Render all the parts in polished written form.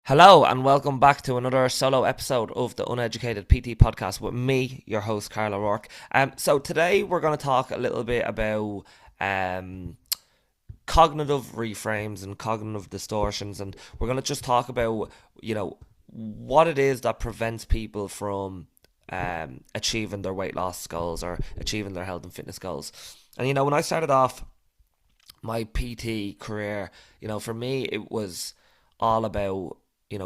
Hello and welcome back to another solo episode of the Uneducated PT podcast with me, your host Carl O'Rourke. So today we're going to talk a little bit about um, cognitive reframes and cognitive distortions, and we're going to just talk about what it is that prevents people from achieving their weight loss goals or achieving their health and fitness goals. And when I started off my PT career, for me it was all about,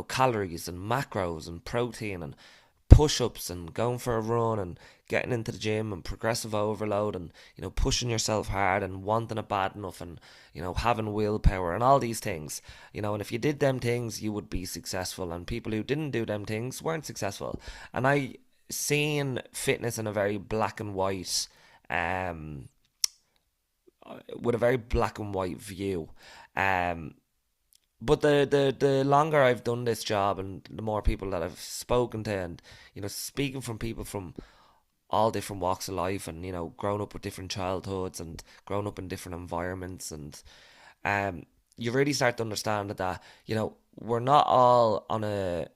calories and macros and protein and push ups and going for a run and getting into the gym and progressive overload and, pushing yourself hard and wanting it bad enough and, having willpower and all these things. And if you did them things, you would be successful. And people who didn't do them things weren't successful. And I seen fitness in a very black and white um with a very black and white view. Um, but the longer I've done this job and the more people that I've spoken to, and speaking from people from all different walks of life, and grown up with different childhoods and grown up in different environments, and you really start to understand that we're not all on a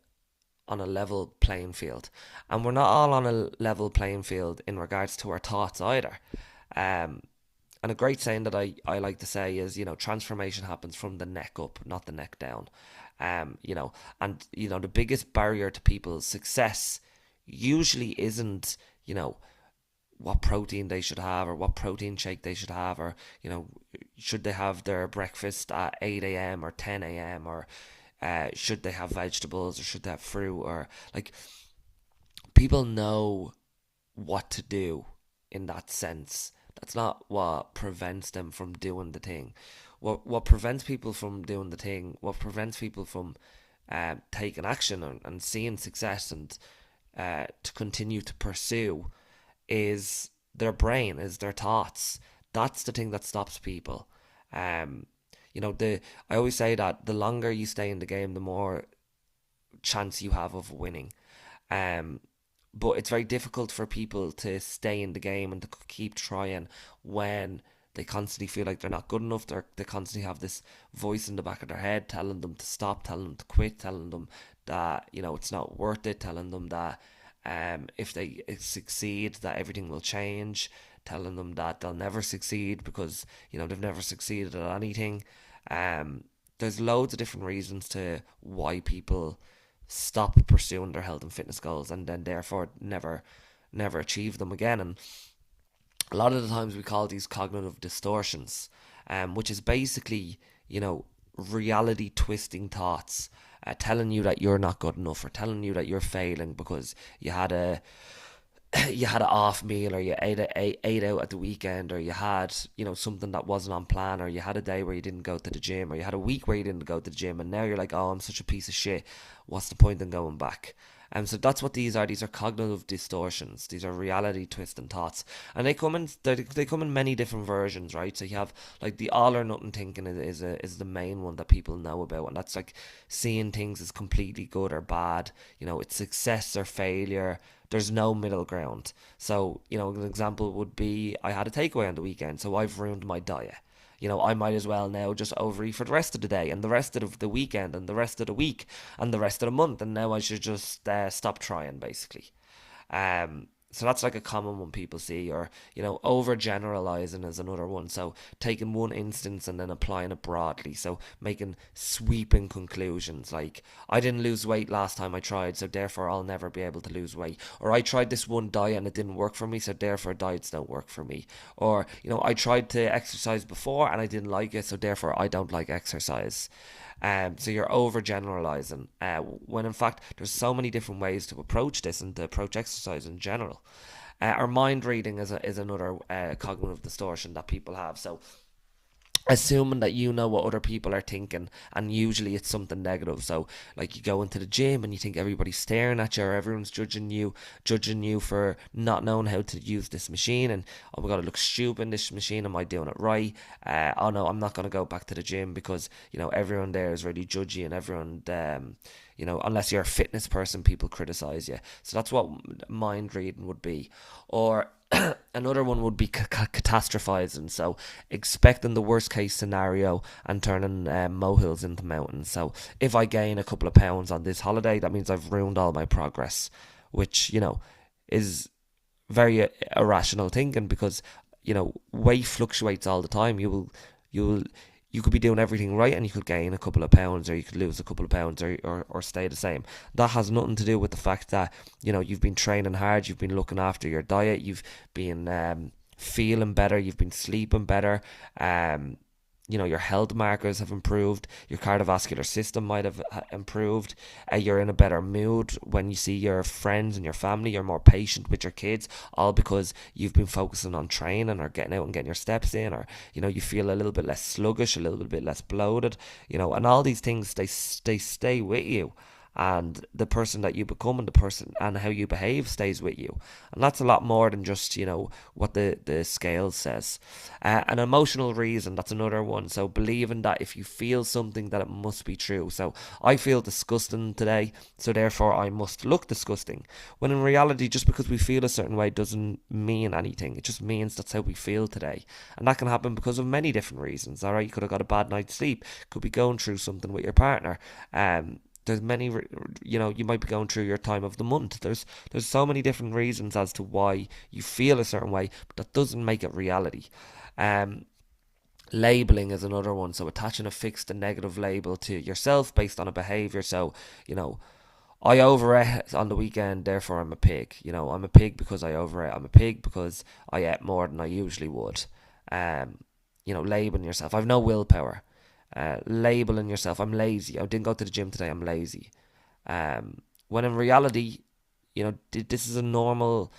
level playing field, and we're not all on a level playing field in regards to our thoughts either. Um, and a great saying that I like to say is, transformation happens from the neck up, not the neck down. And the biggest barrier to people's success usually isn't, what protein they should have or what protein shake they should have, or, should they have their breakfast at 8 a.m. or 10 a.m. or should they have vegetables or should they have fruit, or like, people know what to do in that sense. That's not what prevents them from doing the thing. What prevents people from doing the thing, what prevents people from taking action and seeing success and to continue to pursue, is their brain, is their thoughts. That's the thing that stops people. Um, the I always say that the longer you stay in the game, the more chance you have of winning. Um, but it's very difficult for people to stay in the game and to keep trying when they constantly feel like they're not good enough. They constantly have this voice in the back of their head telling them to stop, telling them to quit, telling them that it's not worth it, telling them that if they succeed that everything will change, telling them that they'll never succeed because they've never succeeded at anything. There's loads of different reasons to why people stop pursuing their health and fitness goals and then therefore never achieve them again. And a lot of the times we call these cognitive distortions, which is basically, reality twisting thoughts, telling you that you're not good enough, or telling you that you're failing because you had an off meal, or you ate out at the weekend, or you had something that wasn't on plan, or you had a day where you didn't go to the gym, or you had a week where you didn't go to the gym, and now you're like, oh, I'm such a piece of shit, what's the point in going back? So that's what these are cognitive distortions. These are reality twisting thoughts, and they come in many different versions, right? So you have like the all or nothing thinking is the main one that people know about, and that's like seeing things as completely good or bad. It's success or failure. There's no middle ground. So an example would be, I had a takeaway on the weekend, so I've ruined my diet. I might as well now just overeat for the rest of the day and the rest of the weekend and the rest of the week and the rest of the month, and now I should just stop trying, basically. So that's like a common one people see, or overgeneralizing is another one. So taking one instance and then applying it broadly. So making sweeping conclusions, like, I didn't lose weight last time I tried, so therefore I'll never be able to lose weight. Or I tried this one diet and it didn't work for me, so therefore diets don't work for me. Or I tried to exercise before and I didn't like it, so therefore I don't like exercise. So you're overgeneralizing, when in fact there's so many different ways to approach this and to approach exercise in general. Or mind reading is another cognitive distortion that people have. So assuming that you know what other people are thinking, and usually it's something negative. So like, you go into the gym and you think everybody's staring at you, or everyone's judging you for not knowing how to use this machine, and oh my god, it looks stupid in this machine, am I doing it right? Oh no, I'm not going to go back to the gym because everyone there is really judgy, and everyone unless you're a fitness person, people criticize you. So that's what mind reading would be. Or Another one would be catastrophizing, so expecting the worst case scenario and turning molehills into mountains. So if I gain a couple of pounds on this holiday, that means I've ruined all my progress, which is very irrational thinking, because weight fluctuates all the time. You'll you could be doing everything right and you could gain a couple of pounds, or you could lose a couple of pounds, or stay the same. That has nothing to do with the fact that you've been training hard, you've been looking after your diet, you've been feeling better, you've been sleeping better. Your health markers have improved, your cardiovascular system might have improved, you're in a better mood when you see your friends and your family, you're more patient with your kids, all because you've been focusing on training or getting out and getting your steps in, or you feel a little bit less sluggish, a little bit less bloated, and all these things, they stay with you, and the person that you become and the person and how you behave stays with you. And that's a lot more than just what the scale says. An emotional reason, that's another one. So believing that if you feel something, that it must be true. So I feel disgusting today, so therefore I must look disgusting, when in reality, just because we feel a certain way doesn't mean anything. It just means that's how we feel today. And that can happen because of many different reasons. All right, you could have got a bad night's sleep, could be going through something with your partner. There's many, you might be going through your time of the month. There's so many different reasons as to why you feel a certain way, but that doesn't make it reality. um Labeling is another one. So attaching a fixed and negative label to yourself based on a behavior. So I overate on the weekend, therefore I'm a pig. I'm a pig because I overate. I'm a pig because I ate more than I usually would. Labeling yourself. I've no willpower. Labeling yourself. I'm lazy. I didn't go to the gym today. I'm lazy. When in reality, this is a normal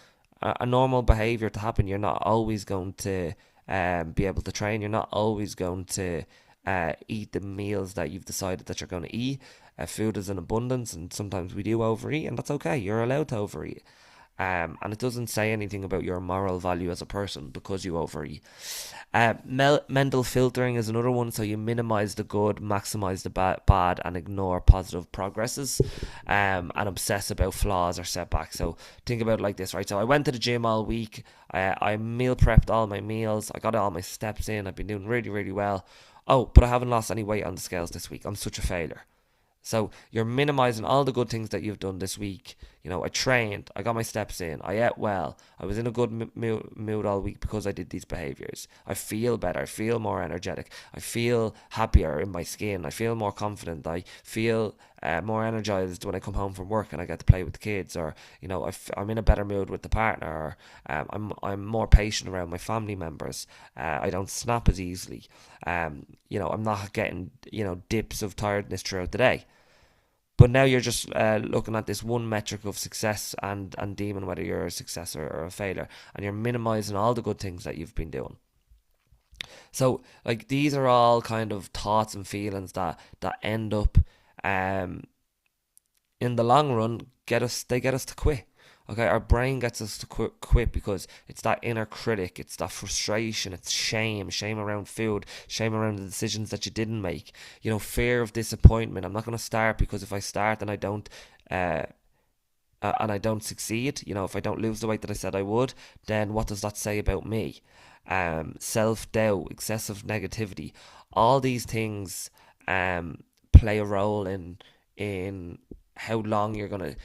behavior to happen. You're not always going to be able to train. You're not always going to eat the meals that you've decided that you're going to eat. Food is in abundance, and sometimes we do overeat, and that's okay. You're allowed to overeat. And it doesn't say anything about your moral value as a person because you overeat. Mental filtering is another one. So you minimize the good, maximize the bad, and ignore positive progresses, and obsess about flaws or setbacks. So think about it like this, right? So I went to the gym all week. I meal prepped all my meals. I got all my steps in. I've been doing really, really well. Oh, but I haven't lost any weight on the scales this week. I'm such a failure. So you're minimizing all the good things that you've done this week. I trained, I got my steps in, I ate well, I was in a good mood all week because I did these behaviors. I feel better, I feel more energetic, I feel happier in my skin, I feel more confident, I feel more energized when I come home from work and I get to play with the kids, or I'm in a better mood with the partner, or I'm more patient around my family members. I don't snap as easily. I'm not getting dips of tiredness throughout the day. But now you're just looking at this one metric of success, and deeming whether you're a success or a failure, and you're minimizing all the good things that you've been doing. So like these are all kind of thoughts and feelings that end up um in the long run get us to quit. Okay, our brain gets us to quit because it's that inner critic, it's that frustration, it's shame around food, shame around the decisions that you didn't make. Fear of disappointment. I'm not going to start because if I start uh, and I don't succeed, if I don't lose the weight that I said I would, then what does that say about me? Self doubt, excessive negativity, all these things play a role in how long you're gonna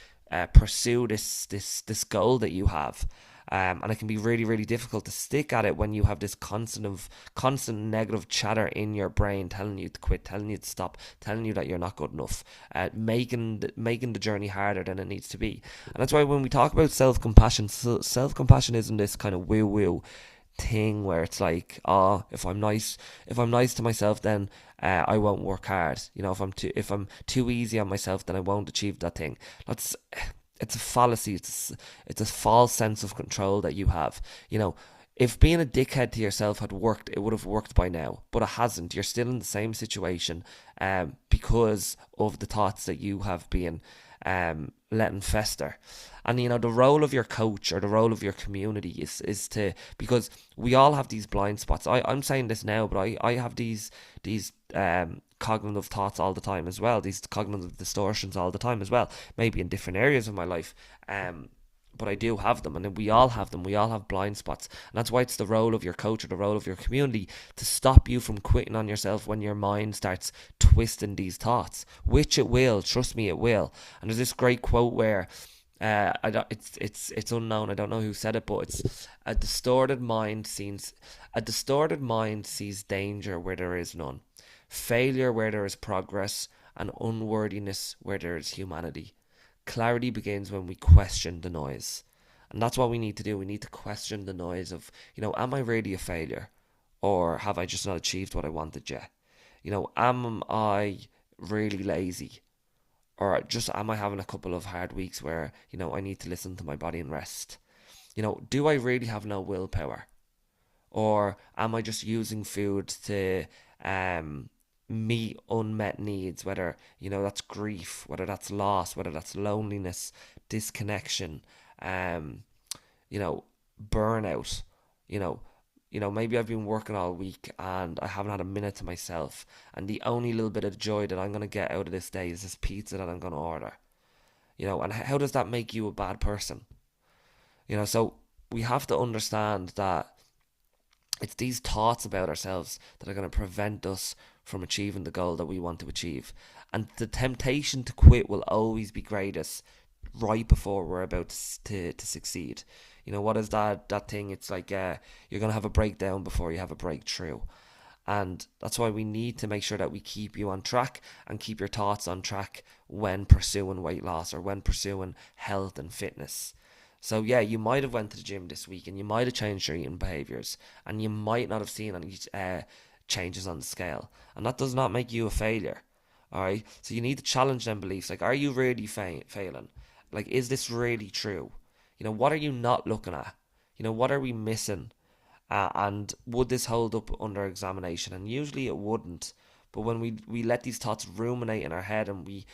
pursue this goal that you have. And it can be really, really difficult to stick at it when you have this constant negative chatter in your brain telling you to quit, telling you to stop, telling you that you're not good enough, making the journey harder than it needs to be. And that's why when we talk about self-compassion, self-compassion isn't this kind of woo-woo thing where it's like, oh, if I'm nice to myself, then I won't work hard. If I'm too easy on myself, then I won't achieve that thing. That's It's a fallacy. It's a false sense of control that you have. If being a dickhead to yourself had worked, it would have worked by now, but it hasn't. You're still in the same situation, because of the thoughts that you have been letting fester. And the role of your coach or the role of your community is to, because we all have these blind spots. I'm saying this now, but I have these cognitive thoughts all the time as well, these cognitive distortions all the time as well, maybe in different areas of my life. but I do have them, and then we all have them. We all have blind spots, and that's why it's the role of your coach or the role of your community to stop you from quitting on yourself when your mind starts twisting these thoughts, which it will. Trust me, it will. And there's this great quote where I don't, it's unknown. I don't know who said it, but it's a distorted mind sees danger where there is none, failure where there is progress, and unworthiness where there is humanity. Clarity begins when we question the noise. And that's what we need to do. We need to question the noise of, am I really a failure? Or have I just not achieved what I wanted yet? Am I really lazy? Or just am I having a couple of hard weeks where, I need to listen to my body and rest? Do I really have no willpower? Or am I just using food to meet unmet needs, whether that's grief, whether that's loss, whether that's loneliness, disconnection, um burnout. you know Maybe I've been working all week and I haven't had a minute to myself, and the only little bit of joy that I'm going to get out of this day is this pizza that I'm going to order. And how does that make you a bad person? So we have to understand that it's these thoughts about ourselves that are going to prevent us from achieving the goal that we want to achieve. And the temptation to quit will always be greatest right before we're about to succeed. What is that thing? It's like you're going to have a breakdown before you have a breakthrough. And that's why we need to make sure that we keep you on track and keep your thoughts on track when pursuing weight loss or when pursuing health and fitness. So yeah, you might have went to the gym this week and you might have changed your eating behaviours and you might not have seen any changes on the scale. And that does not make you a failure. Alright? So you need to challenge them beliefs. Like, are you really failing? Like, is this really true? What are you not looking at? What are we missing? And would this hold up under examination? And usually it wouldn't. But when we let these thoughts ruminate in our head and we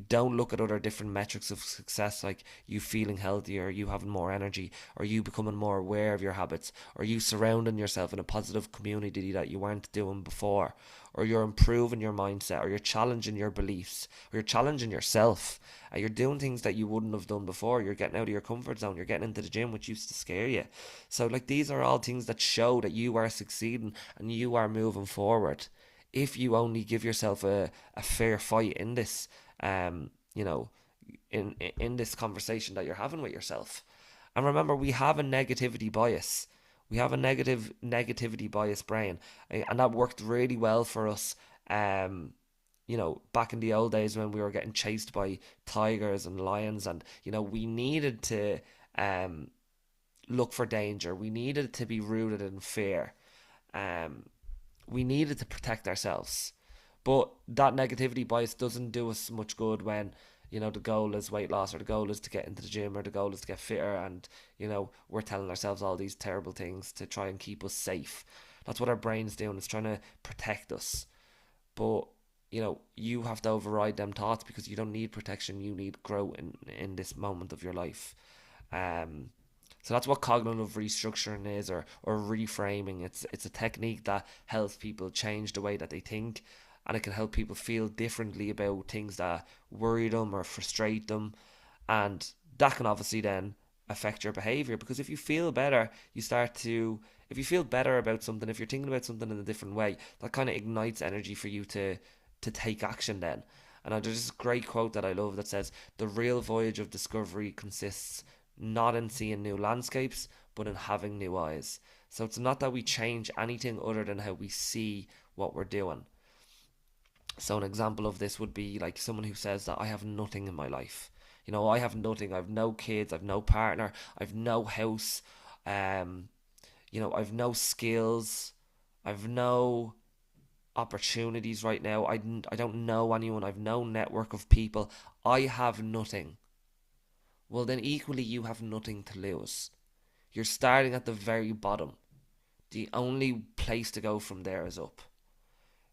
don't look at other different metrics of success, like you feeling healthier, you having more energy, or you becoming more aware of your habits, or you surrounding yourself in a positive community that you weren't doing before, or you're improving your mindset, or you're challenging your beliefs, or you're challenging yourself, you're doing things that you wouldn't have done before, you're getting out of your comfort zone, you're getting into the gym, which used to scare you. So like, these are all things that show that you are succeeding and you are moving forward. If you only give yourself a fair fight in this, in this conversation that you're having with yourself. And remember, we have a negativity bias. We have a negativity bias brain, and that worked really well for us. Back in the old days when we were getting chased by tigers and lions, and we needed to look for danger. We needed to be rooted in fear. We needed to protect ourselves. But that negativity bias doesn't do us much good when, the goal is weight loss, or the goal is to get into the gym, or the goal is to get fitter, and, we're telling ourselves all these terrible things to try and keep us safe. That's what our brain's doing, it's trying to protect us. But, you have to override them thoughts, because you don't need protection, you need growth in this moment of your life. So that's what cognitive restructuring is, or reframing. It's a technique that helps people change the way that they think, and it can help people feel differently about things that worry them or frustrate them, and that can obviously then affect your behavior, because if you feel better, if you feel better about something, if you're thinking about something in a different way, that kind of ignites energy for you to take action then. And there's this great quote that I love that says, "The real voyage of discovery consists not in seeing new landscapes, but in having new eyes." So it's not that we change anything other than how we see what we're doing. So an example of this would be like someone who says that I have nothing in my life. I have nothing. I have no kids. I have no partner. I have no house. I've no skills. I've no opportunities right now. I don't know anyone. I've no network of people. I have nothing. Well, then equally you have nothing to lose. You're starting at the very bottom. The only place to go from there is up.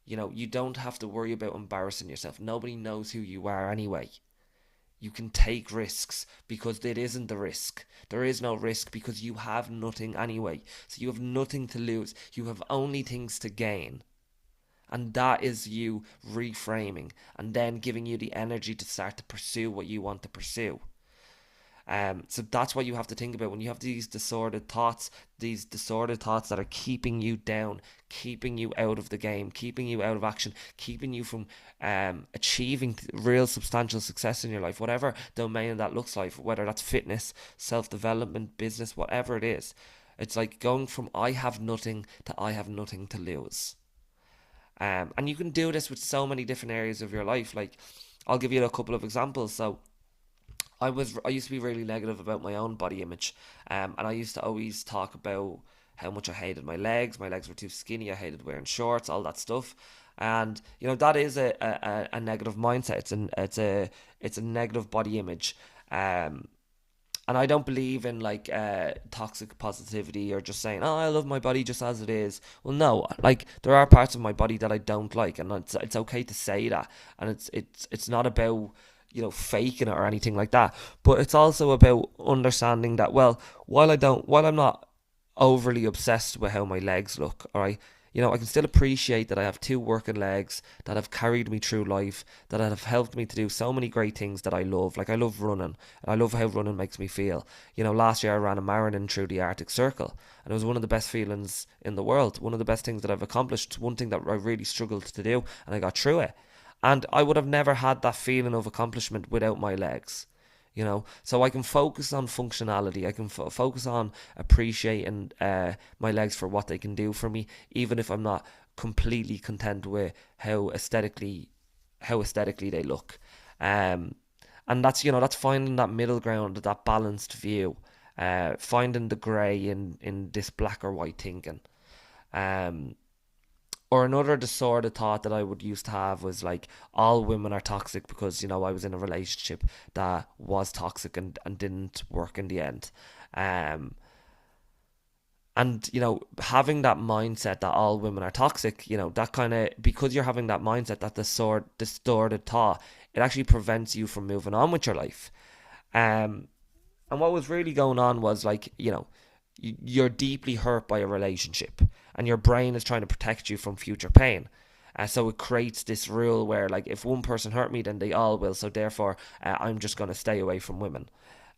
You don't have to worry about embarrassing yourself. Nobody knows who you are anyway. You can take risks because it isn't the risk. There is no risk because you have nothing anyway. So you have nothing to lose. You have only things to gain. And that is you reframing and then giving you the energy to start to pursue what you want to pursue. So that's what you have to think about when you have these disordered thoughts that are keeping you down, keeping you out of the game, keeping you out of action, keeping you from achieving real substantial success in your life, whatever domain that looks like, whether that's fitness, self development, business, whatever it is. It's like going from I have nothing to I have nothing to lose. And you can do this with so many different areas of your life. Like, I'll give you a couple of examples. So, I used to be really negative about my own body image, and I used to always talk about how much I hated my legs. My legs were too skinny. I hated wearing shorts, all that stuff. And that is a negative mindset. It's a negative body image. And I don't believe in like toxic positivity or just saying, "Oh, I love my body just as it is." Well, no, like there are parts of my body that I don't like, and it's okay to say that, and it's not about faking it or anything like that, but it's also about understanding that, well, while I'm not overly obsessed with how my legs look, all right. I can still appreciate that I have two working legs that have carried me through life, that have helped me to do so many great things that I love. Like, I love running, and I love how running makes me feel. Last year I ran a marathon through the Arctic Circle, and it was one of the best feelings in the world, one of the best things that I've accomplished, one thing that I really struggled to do, and I got through it. And I would have never had that feeling of accomplishment without my legs. So I can focus on functionality. I can focus on appreciating my legs for what they can do for me, even if I'm not completely content with how aesthetically they look. Um, and that's finding that middle ground, that balanced view, finding the grey in this black or white thinking. Um, or another disordered thought that I would used to have was like, all women are toxic, because I was in a relationship that was toxic and didn't work in the end. Um, and having that mindset that all women are toxic, that kind of, because you're having that mindset, that distorted thought, it actually prevents you from moving on with your life. Um, and what was really going on was, like, you're deeply hurt by a relationship, and your brain is trying to protect you from future pain. So it creates this rule where, like, if one person hurt me, then they all will. So therefore, I'm just going to stay away from women.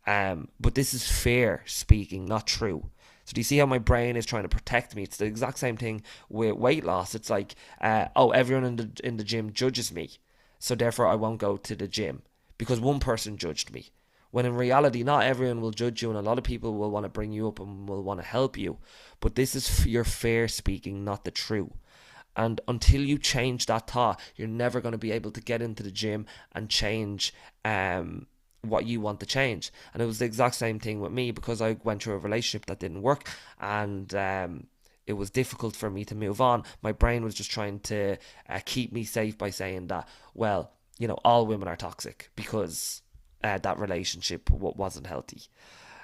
But this is fear speaking, not true. So do you see how my brain is trying to protect me? It's the exact same thing with weight loss. It's like, oh, everyone in the gym judges me, so therefore I won't go to the gym because one person judged me. When in reality, not everyone will judge you, and a lot of people will want to bring you up and will want to help you. But this is your fear speaking, not the true. And until you change that thought, you're never going to be able to get into the gym and change what you want to change. And it was the exact same thing with me, because I went through a relationship that didn't work, and it was difficult for me to move on. My brain was just trying to keep me safe by saying that, well, all women are toxic because that relationship wasn't healthy.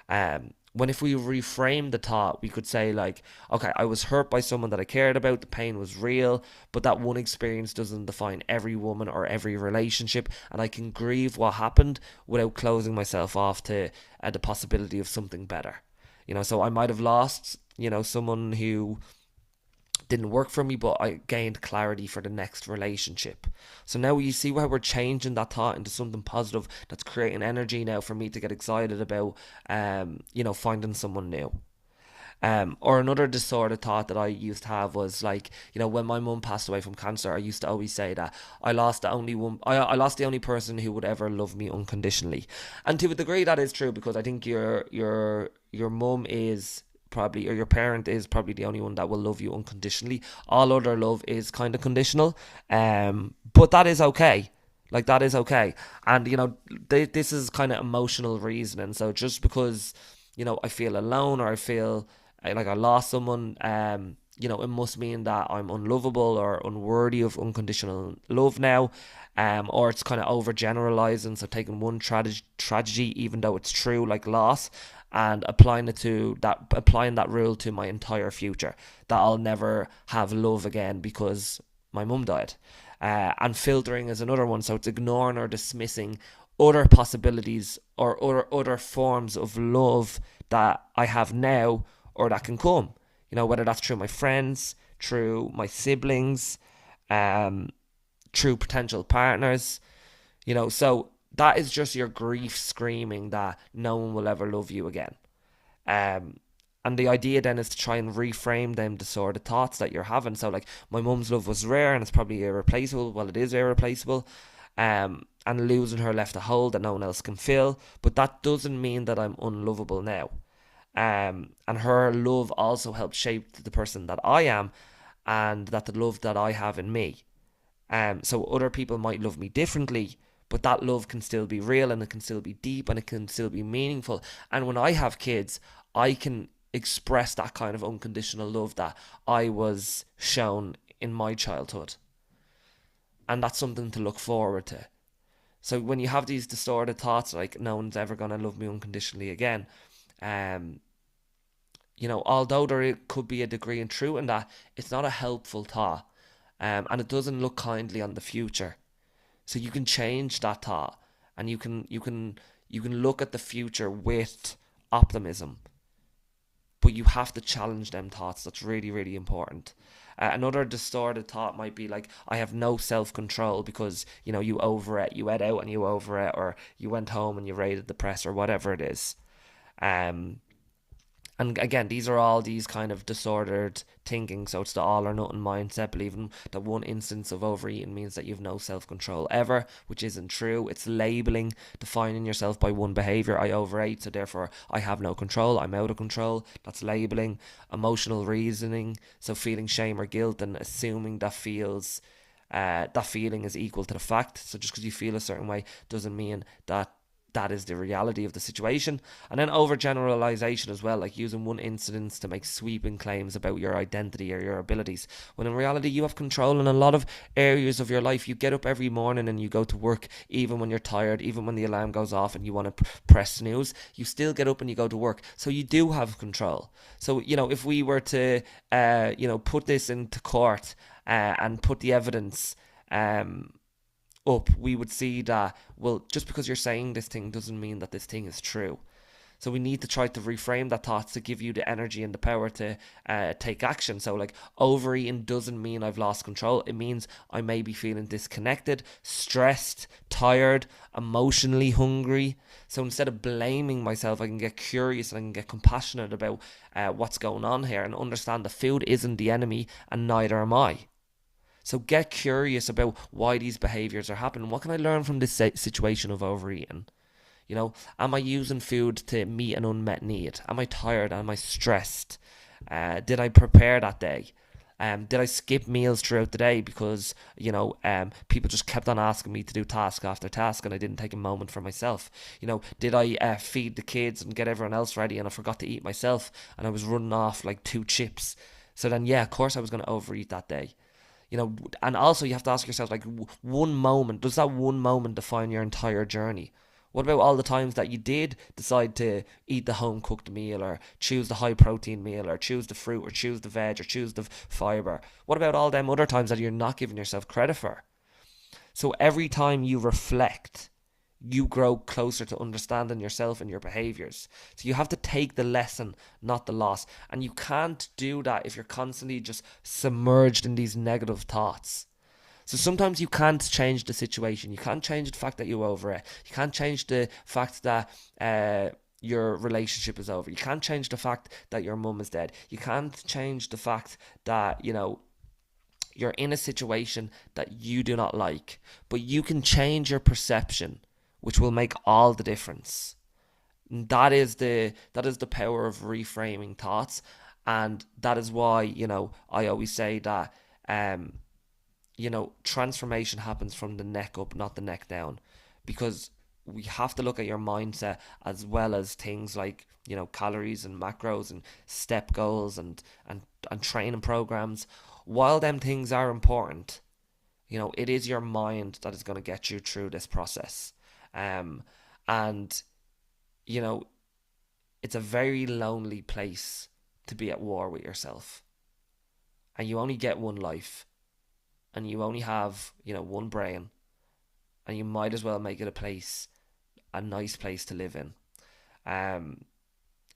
When if we reframe the thought, we could say, like, okay, I was hurt by someone that I cared about, the pain was real, but that one experience doesn't define every woman or every relationship, and I can grieve what happened without closing myself off to the possibility of something better. So I might have lost, someone who didn't work for me, but I gained clarity for the next relationship. So now you see how we're changing that thought into something positive that's creating energy now for me to get excited about, finding someone new. Or another disordered thought that I used to have was, like, when my mum passed away from cancer, I used to always say that I lost the only person who would ever love me unconditionally. And to a degree that is true, because I think your mum is probably, or your parent is probably, the only one that will love you unconditionally. All other love is kind of conditional. But that is okay. Like, that is okay. And this is kind of emotional reasoning. So just because I feel alone, or I feel like I lost someone, it must mean that I'm unlovable or unworthy of unconditional love now. Or it's kind of overgeneralizing, so taking one tragedy, even though it's true, like loss, and applying that rule to my entire future, that I'll never have love again because my mum died. And filtering is another one, so it's ignoring or dismissing other possibilities or other forms of love that I have now or that can come. Whether that's through my friends, through my siblings, through potential partners. So that is just your grief screaming that no one will ever love you again. Um, and the idea then is to try and reframe them the sort of thoughts that you're having. So like, my mum's love was rare and it's probably irreplaceable. Well, it is irreplaceable. And losing her left a hole that no one else can fill. But that doesn't mean that I'm unlovable now. And her love also helped shape the person that I am, and that the love that I have in me. So other people might love me differently, but that love can still be real and it can still be deep and it can still be meaningful. And when I have kids, I can express that kind of unconditional love that I was shown in my childhood. And that's something to look forward to. So when you have these distorted thoughts like no one's ever gonna love me unconditionally again, um, although there could be a degree in truth in that, it's not a helpful thought, and it doesn't look kindly on the future. So you can change that thought, and you can look at the future with optimism, but you have to challenge them thoughts. That's really, really important. Another distorted thought might be like, I have no self control because you overate, you ate out and you overate, or you went home and you raided the press, or whatever it is. Um, and again, these are all these kind of disordered thinking. So it's the all or nothing mindset, believing that one instance of overeating means that you've no self control ever, which isn't true. It's labeling, defining yourself by one behavior. I overate, so therefore I have no control. I'm out of control. That's labeling. Emotional reasoning, so feeling shame or guilt and assuming that feeling is equal to the fact. So just because you feel a certain way doesn't mean that that is the reality of the situation. And then overgeneralization as well, like using one incident to make sweeping claims about your identity or your abilities, when in reality you have control in a lot of areas of your life. You get up every morning and you go to work, even when you're tired, even when the alarm goes off and you want to press snooze, you still get up and you go to work. So you do have control. So if we were to put this into court, and put the evidence up, we would see that, well, just because you're saying this thing doesn't mean that this thing is true. So we need to try to reframe that thought to give you the energy and the power to take action. So like, overeating doesn't mean I've lost control. It means I may be feeling disconnected, stressed, tired, emotionally hungry. So instead of blaming myself, I can get curious and I can get compassionate about what's going on here, and understand the food isn't the enemy and neither am I. So get curious about why these behaviors are happening. What can I learn from this situation of overeating? Am I using food to meet an unmet need? Am I tired? Am I stressed? Did I prepare that day? Did I skip meals throughout the day because people just kept on asking me to do task after task and I didn't take a moment for myself? Did I feed the kids and get everyone else ready and I forgot to eat myself and I was running off like two chips? So then, yeah, of course I was going to overeat that day. And also you have to ask yourself, like, one moment, does that one moment define your entire journey? What about all the times that you did decide to eat the home cooked meal, or choose the high protein meal, or choose the fruit, or choose the veg, or choose the fiber? What about all them other times that you're not giving yourself credit for? So every time you reflect, you grow closer to understanding yourself and your behaviors. So you have to take the lesson, not the loss. And you can't do that if you're constantly just submerged in these negative thoughts. So sometimes you can't change the situation. You can't change the fact that you overate. You can't change the fact that your relationship is over. You can't change the fact that your mum is dead. You can't change the fact that, you're in a situation that you do not like. But you can change your perception, which will make all the difference. And that is the power of reframing thoughts. And that is why, I always say that transformation happens from the neck up, not the neck down, because we have to look at your mindset as well as things like calories and macros and step goals and training programs. While them things are important, it is your mind that is going to get you through this process. um and you know it's a very lonely place to be at war with yourself, and you only get one life, and you only have one brain, and you might as well make it a nice place to live in. um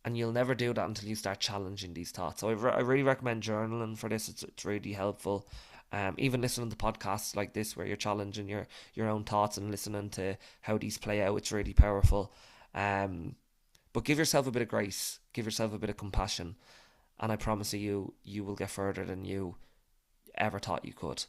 and you'll never do that until you start challenging these thoughts. So I really recommend journaling for this. It's really helpful. Even listening to podcasts like this where you're challenging your own thoughts and listening to how these play out, it's really powerful. But give yourself a bit of grace, give yourself a bit of compassion, and I promise you will get further than you ever thought you could.